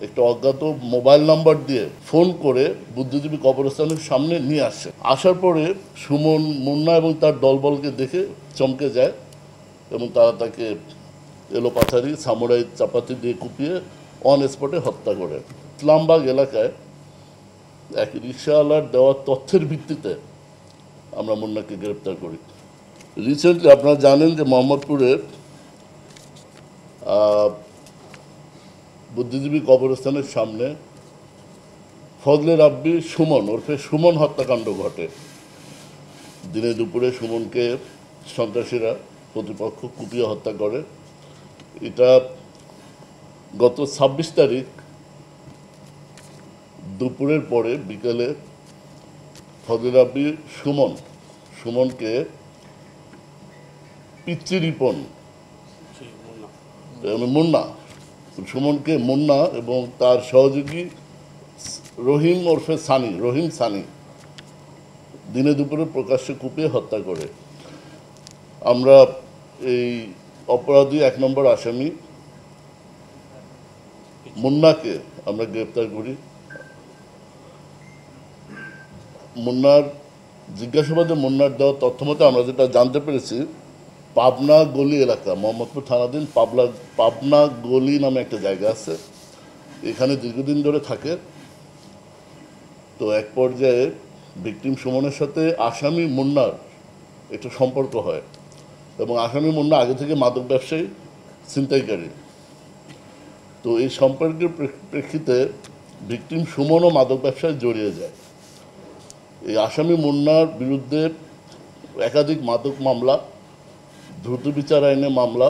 একটা অজ্ঞাত mobile number দিয়ে ফোন করে বুদ্ধিজীবী কবরস্থানের সামনে নিয়ে আসে। আসার পরে সুমন, মুন্না এবং তার দলবলকে দেখে চমকে যায় এবং তারা তাকে এলোপাথারি সামুরাই চাপাতি দিয়ে কুপিয়ে অন স্পটে হত্যা করে। ইসলামবাগ এলাকায় এক রিকশাওয়ালার দেওয়া তথ্যের ভিত্তিতে আমরা মুন্নাকে গ্রেপ্তার করি। রিসেন্টলি আপনারা জানেন যে মোহাম্মদপুরের বুদ্ধিজীবী কবরস্থানের সামনে ফজলে রাব্বি সুমন ওরফে সুমন হত্যাকাণ্ড ঘটে। দিনে দুপুরে সুমনকে সন্ত্রাসীরা প্রতিপক্ষ কুপিয়ে হত্যা করে। এটা গত ২৬ তারিখ দুপুরের পরে বিকেলে ফজলে রাব্বি সুমনকে পিচ্চি রিপন মুন্না এবং তার সহযোগী রহিম ওরফে সানি দিনে দুপুরে প্রকাশ্যে কুপিয়ে হত্যা করে। আমরা এই অপরাধী ১ নম্বর আসামি মুন্নাকে আমরা গ্রেপ্তার করি। মুন্নার জিজ্ঞাসাবাদে মুন্নার দেওয়া তথ্য মতে আমরা যেটা জানতে পেরেছি, পাবনা গলি এলাকা, মোহাম্মদপুর থানাধীন পাবনা গলি নামে একটা জায়গা আছে, এখানে দীর্ঘদিন ধরে থাকে। তো এক পর্যায়ে ভিকটিম সুমনের সাথে আসামি মুন্নার একটা সম্পর্ক হয় এবং আসামি মুন্না আগে থেকে মাদক ব্যবসায়ী, ছিনতাইকারী। তো এই সম্পর্কের প্রেক্ষিতে ভিকটিম সুমনও মাদক ব্যবসায় জড়িয়ে যায়। এই আসামি মুন্নার বিরুদ্ধে একাধিক মাদক মামলা, দ্রুত বিচার আইনে মামলা,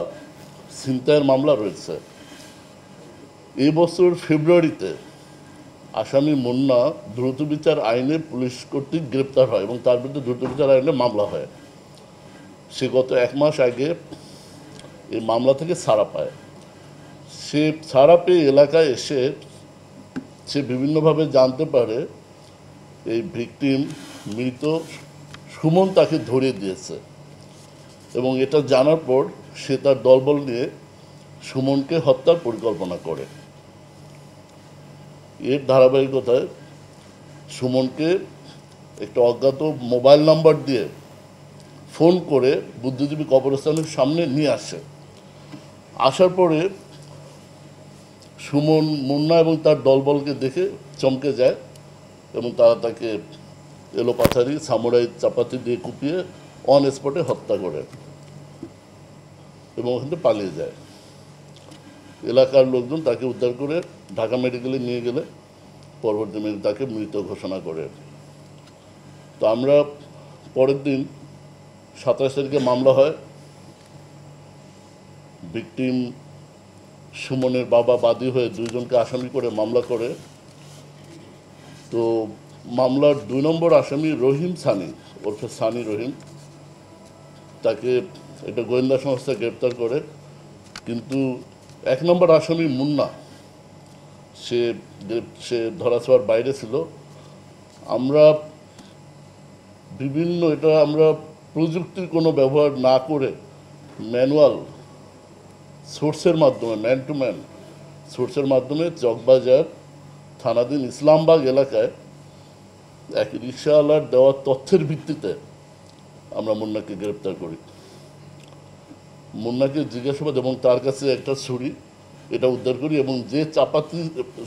ছিনতাইয়ের মামলা রয়েছে। এই বছর ফেব্রুয়ারিতে আসামি মুন্না দ্রুত বিচার আইনে পুলিশ কর্তৃক গ্রেপ্তার হয় এবং তার বিরুদ্ধে দ্রুত বিচার আইনে মামলা হয়। সে গত ১ মাস আগে এই মামলা থেকে ছাড়া পায়। সে ছাড়া পেয়ে এলাকায় এসে সে বিভিন্নভাবে জানতে পারে এই ভিকটিম মৃত সুমন তাকে ধরিয়ে দিয়েছে এবং এটা জানার পর সে তার দলবল নিয়ে সুমনকে হত্যার পরিকল্পনা করে। এর ধারাবাহিকতায় সুমনকে একটা অজ্ঞাত মোবাইল নাম্বার দিয়ে ফোন করে বুদ্ধিজীবী কবরস্থানের সামনে নিয়ে আসে। আসার পরে সুমন, মুন্না এবং তার দলবলকে দেখে চমকে যায় এবং তারা তাকে এলোপাথারি সামুরাই চাপাতি দিয়ে কুপিয়ে অন স্পটে হত্যা করে এবং ওখান থেকে পালিয়ে যায়। এলাকার লোকজন তাকে উদ্ধার করে ঢাকা মেডিকেলে নিয়ে গেলে পরবর্তী তাকে মৃত ঘোষণা করে। তো আমরা পরের দিন ২৭ তারিখে মামলা হয়। ভিকটিম সুমনের বাবা বাদী হয়ে ২ জনকে আসামি করে মামলা করে। তো মামলার ২ নম্বর আসামি রহিম ওরফে রহিম, তাকে এটা গোয়েন্দা সংস্থা গ্রেপ্তার করে। কিন্তু ১ নম্বর আসামি মুন্না সে ধরাছোঁয়ার বাইরে ছিল। আমরা আমরা প্রযুক্তির কোনো ব্যবহার না করে ম্যানুয়াল সোর্সের মাধ্যমে, ম্যান টু ম্যান সোর্সের মাধ্যমে চকবাজার থানাধীন ইসলামবাগ এলাকায় এক রিকশাওয়ালার দেওয়া তথ্যের ভিত্তিতে আমরা মুন্নাকে গ্রেপ্তার করি। মুন্নাকে জিজ্ঞাসাবাদ এবং তার কাছে একটা ছুরি এটা উদ্ধার করি এবং যে চাপাতি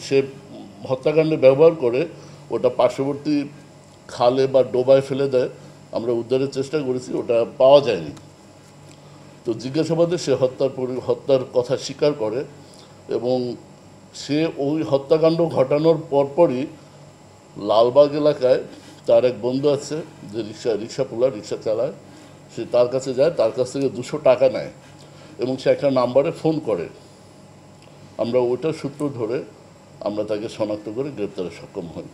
সে হত্যাকাণ্ডে ব্যবহার করে ওটা পার্শ্ববর্তী খালে বা ডোবায় ফেলে দেয়। আমরা উদ্ধারের চেষ্টা করেছি, ওটা পাওয়া যায়নি। তো জিজ্ঞাসাবাদে সে হত্যার কথা স্বীকার করে এবং সে ওই হত্যাকাণ্ড ঘটানোর পরপরই লালবাগ এলাকায় তার এক বন্ধু আছে যে রিক্সা চালায়, সে তার কাছে যায়, তার কাছ থেকে ২০০ টাকা নেয় এবং সে একটা নাম্বারে ফোন করে। আমরা ওইটার সূত্র ধরে আমরা তাকে শনাক্ত করে গ্রেপ্তারে সক্ষম হই।